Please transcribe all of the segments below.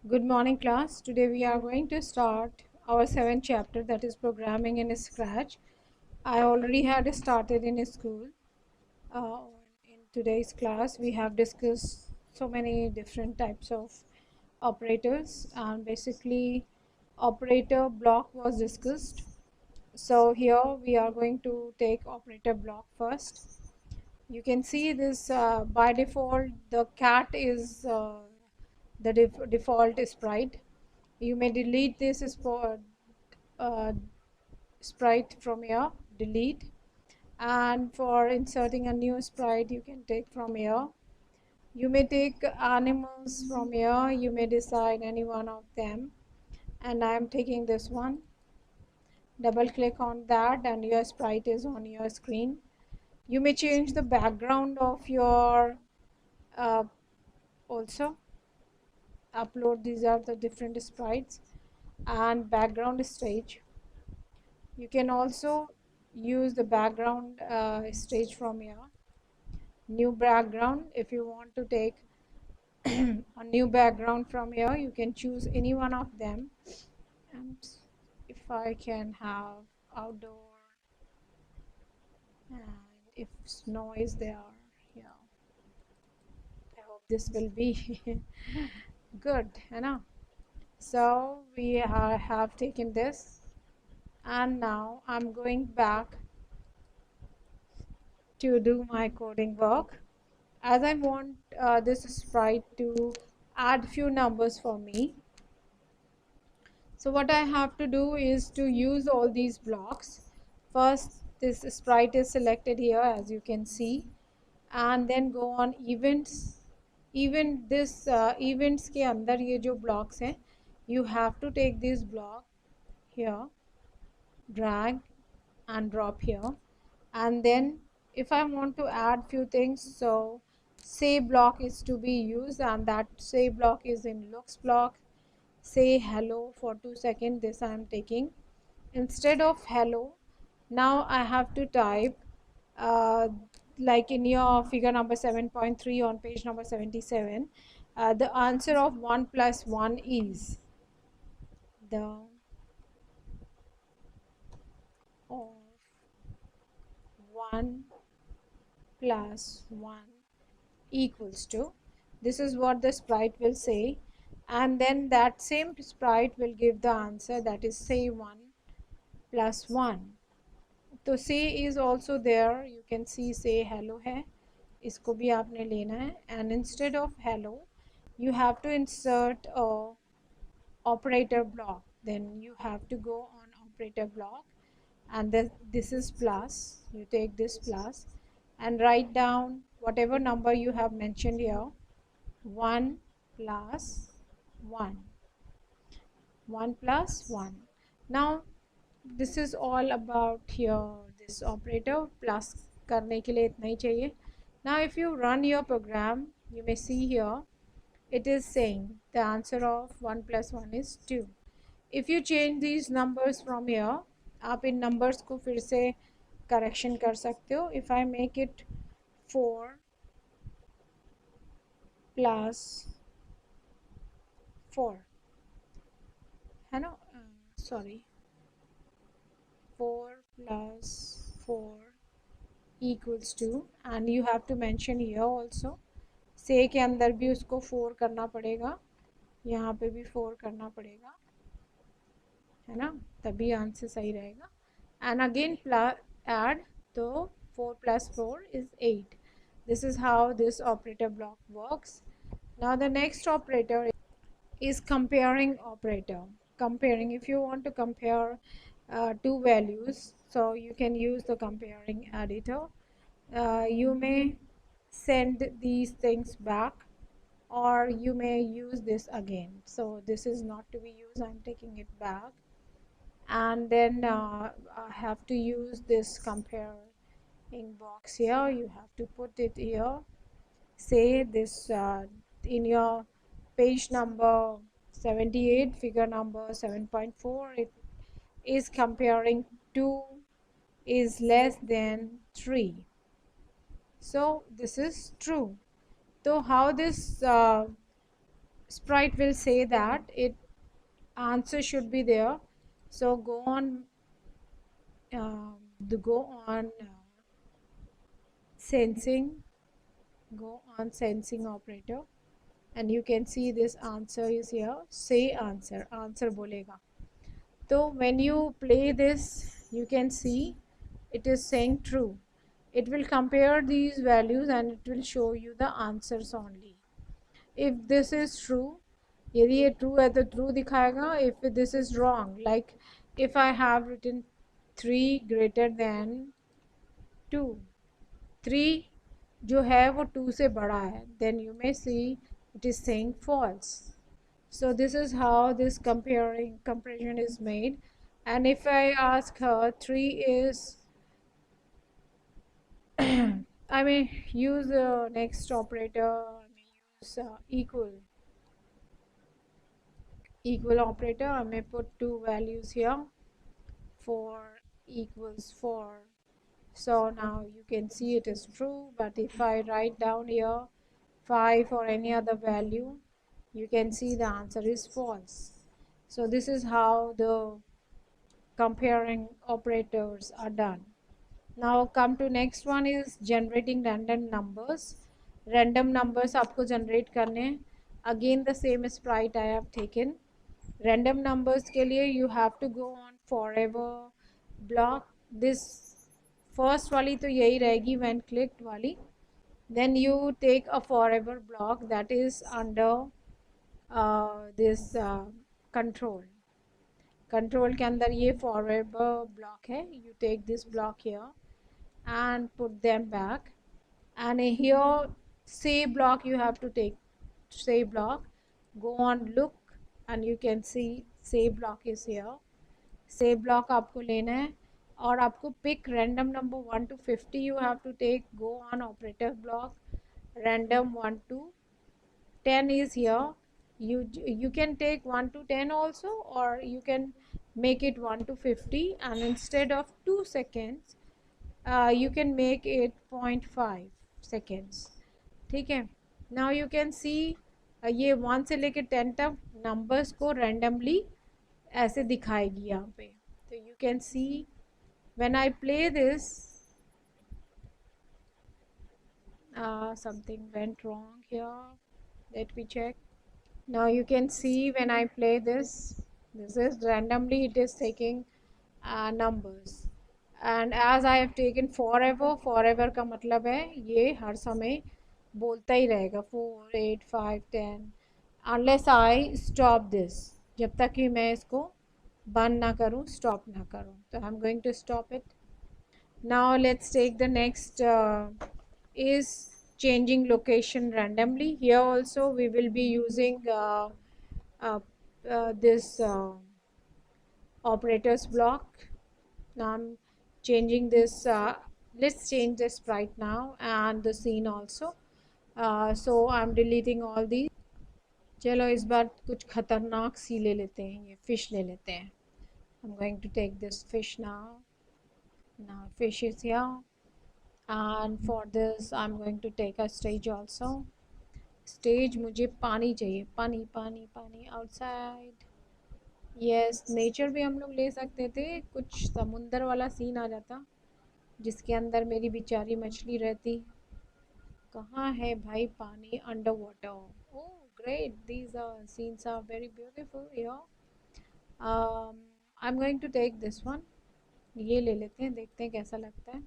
Good morning, class. Today we are going to start our seventh chapter, that is programming in Scratch. I already had started in school. In today's class, we have discussed so many different types of operators, and basically, operator block was discussed. So here we are going to take operator block first. You can see this by default, the cat is the default sprite. You may delete this uh, sprite from here, delete, and for inserting a new sprite you can take from here. You may take animals from here, you may decide any one of them, and I am taking this one. Double click on that and your sprite is on your screen. You may change the background of your also upload. These are the different sprites and background stage. You can also use the background stage from here. New background, if you want to take a new background from here, you can choose any one of them. And if I can have outdoor, and if snow is there, yeah, I hope this will be good, you know. So we have taken this, and now I'm going back to do my coding work. As I want this sprite to add few numbers for me, so what I have to do is to use all these blocks. First, this sprite is selected here, as you can see, and then go on events. Even this events के अंदर ये जो blocks हैं, you have to take this block here, drag and drop here, and then if I want to add few things, so say block is to be used, and that say block is in looks block. Say hello for 2 seconds, this I am taking. Instead of hello, now I have to type like in your figure number 7.3 on page number 77, the answer of 1 plus 1 is the of 1 plus 1 equals to, this is what the sprite will say, and then that same sprite will give the answer, that is say 1 plus 1. तो say is also there, you can see say hello है, इसको भी आपने लेना है, and instead of hello you have to insert a operator block. Then you have to go on operator block, and this is plus, you take this plus and write down whatever number you have mentioned here, 1 plus 1, 1 plus 1. Now this is all about here, this operator plus करने के लिए इतना ही चाहिए. Now if you run your program, you may see here it is saying the answer of 1 plus 1 is 2. If you change these numbers from here, आप इन numbers को फिर से correction कर सकते हो. If I make it 4 plus 4, है ना, sorry, 4 plus 4 equals to, and you have to mention here also, say के अंदर भी उसको 4 करना पड़ेगा, यहाँ पे भी 4 करना पड़ेगा, है ना, तभी आंसर सही रहेगा. And again add, तो 4 plus 4 is 8. This is how this operator block works. Now the next operator is comparing operator. Comparing, if you want to compare two values, so you can use the comparing editor. You may send these things back, or you may use this again. So this is not to be used, I'm taking it back, and then I have to use this comparing box here. You have to put it here, say this in your page number 78, figure number 7.4, it is comparing 2 is less than 3. So this is true. So how this sprite will say that it answer should be there. So go on sensing, go on sensing operator, and you can see this answer is here. Say answer, answer बोलेगा. So when you play this, you can see it is saying true. It will compare these values and it will show you the answers only. If this is true, यदि ये true है तो true दिखाएगा. If this is wrong, like if I have written 3 greater than 2, 3 जो है वो 2 से बड़ा है, then you may see it is saying false. So this is how this comparison is made. And if I ask her 3 is I may use next operator, I may use equal operator. I may put 2 values here, 4 equals 4. So now you can see it is true, but if I write down here 5 or any other value, you can see the answer is false. So this is how the comparing operators are done. Now come to next one is generating random numbers. Random numbers आपको generate करने हैं. Again the same sprite I have taken. Random numbers के लिए you have to go on forever block. This first वाली तो यही रहेगी when clicked वाली. Then you take a forever block that is under this control. Control के अंदर ये forever block है. You take this block here and put them back, and here say block you have to take. Say block, go on look, and you can see say block is here. Say block आपको लेना है और आपको pick random number 1 to 50 you have to take. Go on operator block, random 1 to 10 is here. You can take 1 to 10 also, or you can make it 1 to 50, and instead of 2 seconds you can make it 0.5 seconds. ठीक है. Now you can see ये 1 से लेके 10 तक numbers को randomly ऐसे दिखाएगी यहाँ पे. तो you can see when I play this something went wrong here. Let me check. Now you can see when I play this is randomly it is taking numbers. And as I have taken forever का मतलब है ये हर समय बोलता ही रहेगा 4 8 5 10 unless I stop this. जब तक कि मैं इसको बंद ना करूँ, stop ना करूँ. तो I'm going to stop it. Now let's take the next is changing location randomly. Here also we will be using this operators block. Now I'm changing this. Let's change the sprite now and the scene also. So I'm deleting all these. चलो इस बार कुछ खतरनाक सी ले लेते हैं, ये fish ले लेते हैं. I'm going to take this fish now. Now fish is here, and for this I'm going to take a stage also. Stage मुझे पानी चाहिए, पानी पानी पानी outside. यस नेचर भी हम लोग ले सकते थे. कुछ समुंदर वाला सीन आ जाता जिसके अंदर मेरी बेचारी मछली रहती. कहाँ है भाई पानी? Under water. Oh great, these are scenes are very beautiful here. I am going to take this one. ये ले लेते हैं, देखते हैं कैसा लगता है.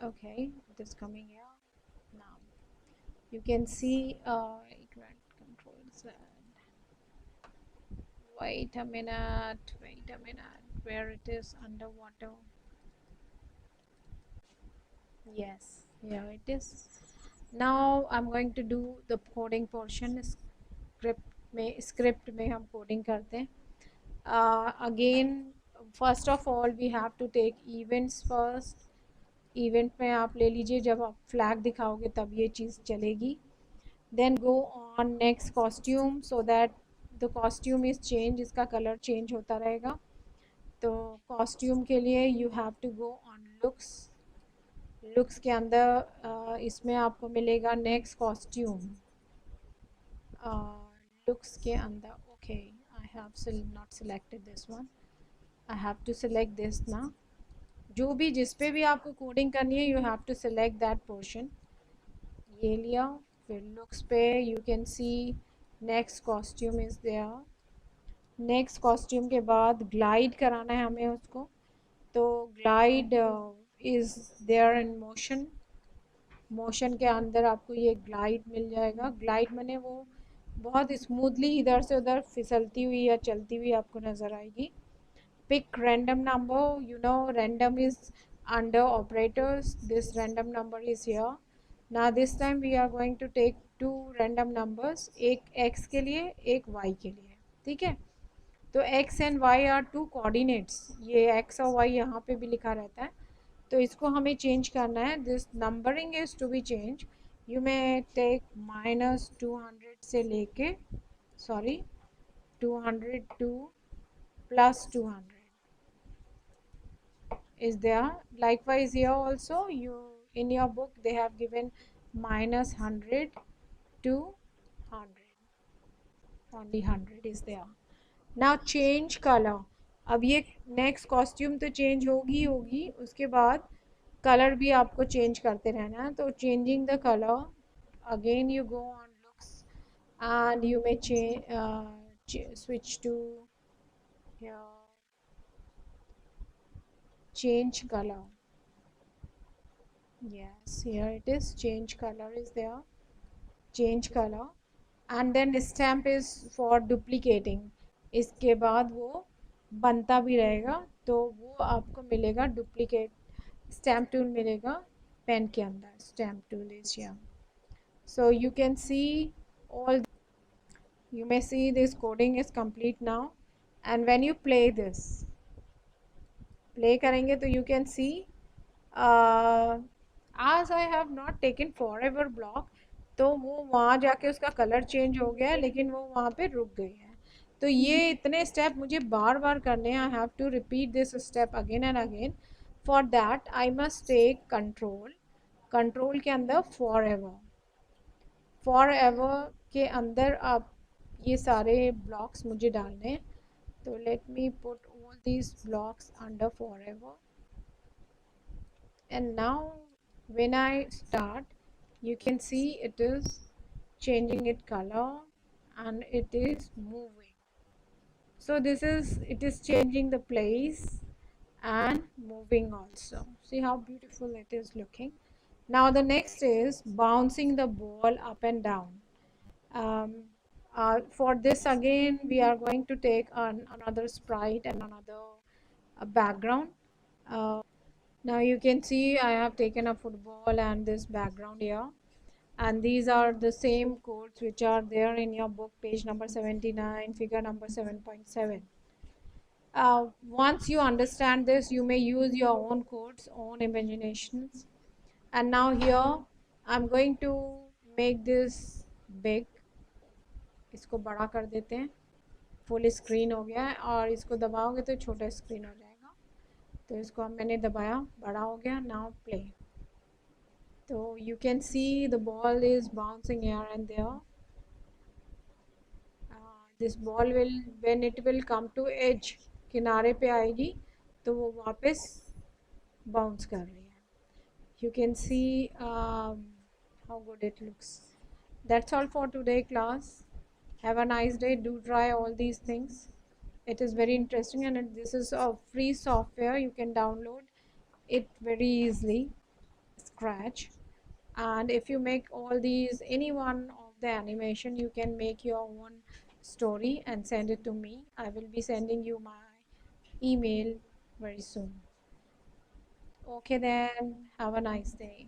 Okay it is coming here now. You can see controls. Wait a minute, where it is underwater. Yes, here it is. Now I'm going to do the coding portion. Script में हम coding करते हैं. Again first of all we have to take events first. Event में आप ले लीजिए, जब आप flag दिखाओगे तब ये चीज़ चलेगी. Then go on next costume so that the costume is change, इसका कलर चेंज होता रहेगा. तो costume के लिए you have to go on looks. Looks के अंदर इसमें आपको मिलेगा नेक्स्ट कॉस्ट्यूम. looks के अंदर, okay, I have not selected this one, I have to select this now. जो भी जिस पे भी आपको कोडिंग करनी है, you have to select that portion. ये लिया, फिर looks पे you can see next costume is there. Next costume के बाद ग्लाइड कराना है हमें उसको, तो glide is there in motion, motion के अंदर आपको ये ग्लाइड मिल जाएगा। ग्लाइड माने वो बहुत स्मूथली इधर से उधर फिसलती हुई या चलती हुई आपको नज़र आएगी। Pick random number, you know random is under operators, this random number is here. ना this time we are going to take 2 random numbers, एक एक्स के लिए एक वाई के लिए, ठीक है। तो x and y are 2 coordinates, ये x और y यहाँ पे भी लिखा रहता है, तो इसको हमें चेंज करना है। This numbering is to be change, you may take -200 से लेके, sorry 200 to +200 is there. Likewise here also, you in your book they have given -100 to 100, only 100 is there. Now change color, अब ये next costume तो change होगी, उसके बाद colour भी आपको चेंज करते रहना है। तो changing the colour, again you go on looks and you may switch to change color. Yes, here it is, change color is there, change color, and then stamp is for duplicating, इसके बाद वो बनता भी रहेगा, तो वो आपको मिलेगा डुप्लीकेट स्टैम्प टूल मिलेगा पेन के अंदर, stamp tool is here. So you can C all, you may see this coding is complete now, and when you play this, play करेंगे तो यू कैन सी आज I have not taken for ever block, तो वो वहाँ जाके उसका colour change हो गया है, लेकिन वो वहाँ पे रुक गई है। तो ये इतने स्टेप मुझे बार बार करने हैं, I have to repeat this step again and again. For that I must take control, control के अंदर फॉर एवर, फॉर एवर के अंदर आप ये सारे ब्लॉक्स मुझे डालने हैं। तो let me put all these blocks under forever, and now when I start, you can see it is changing its color and it is moving. So this is, it is changing the place and moving also. See how beautiful it is looking. Now the next is bouncing the ball up and down. For this again we are going to take another sprite and another background. Now you can see I have taken a football and this background here, and these are the same codes which are there in your book, page number 79, figure number 7.7. Once you understand this, you may use your own codes, own imaginations. And now here I'm going to make this big, इसको बड़ा कर देते हैं, full screen हो गया है, और इसको दबाओगे तो छोटा स्क्रीन हो जाएगा। तो इसको मैंने दबाया, बड़ा हो गया। नाउ प्ले, तो you can see the ball is bouncing here and there. This ball will, when it will come to edge, किनारे पे आएगी, तो वो वापस बाउंस कर रही है। You can see how good it looks. That's all for today class. Have a nice day. Do try all these things. It is very interesting, and this is a free software. You can download it very easily, Scratch. And if you make all these, any one of the animation, you can make your own story and send it to me. I will be sending you my email very soon. Okay then, have a nice day.